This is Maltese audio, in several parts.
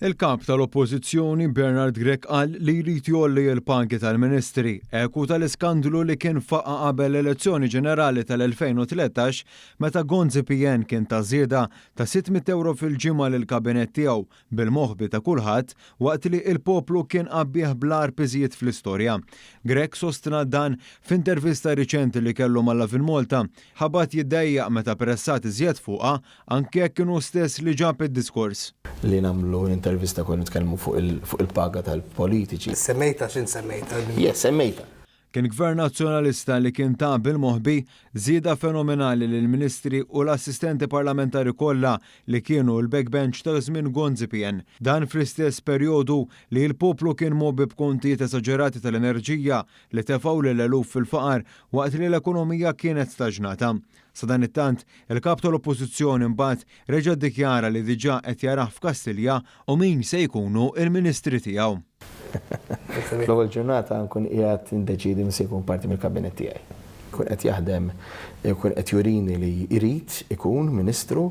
Il-kap tal-Oppożizzjoni Bernard Grech qal li jrid jolli l-panki tal-Ministri eku tal-iskandlu li kien faqa qabel l-elezzjoni ġenerali tal-2013 meta Gonzi PN kien ta' żieda ta' 600 euro fil-ġimgħa lil kabinett tiegħu bil-moħbi ta' kulħadd waqt li l-poplu kien qabbieħ bl-ar piżijiet fl-istorja. Grech sostna dan f'intervista riċenti li kellu mal-Lavin Malta ħabat jiddejjaq meta pressat iżjed fuqha anke jekk kienu stess li ġab id-diskors. Li nagħmlu intervista kon nitkellmu fuq il-paga tal-politiċi. Semmejta x'in semmejta? Yes, semmejta. Kien gvern nazzjonalista li kien ta' bil-moħbi żieda fenomenali lil ministri u l-assistenti parlamentari kollha li kienu l-backbench ta' żmien Gonzi PN. Dan fl-istess perjodu li l-poplu kien mobi b'kontijiet esaġerati tal-enerġija li tefgħu lil eluf fil-faqar waqt li l-ekonomija kienet staġnata. Sa dan it-tant, il-kap tal-Oppożizzjoni mbagħad reġa' ddikjara li diġà qed jarah f'Kastilja u min se jkunu il-ministri tiegħu. L-ewwel ġurnata nkun qiegħed indeċiedi min se jkun parti mill-kabinett tiegħi. Kun qed jaħdem, kun qed jurini li jrid ikun Ministru.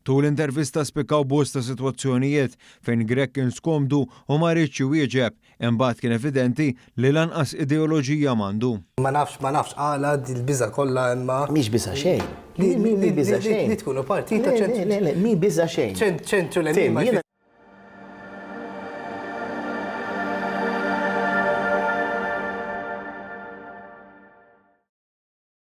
Tul intervista spikkaw bosta sitwazzjonijiet fejn Grech kien skomdu u ma rridx jwieġeb, imbagħad kien evidenti li lanqas ideoloġija m'għandu. Ma nafx qala dil-biża' kollha imma. Mhix biża' xejn. Mi biża' xejn. Li tkunu partita Le, mi biża' xejn. ċentru l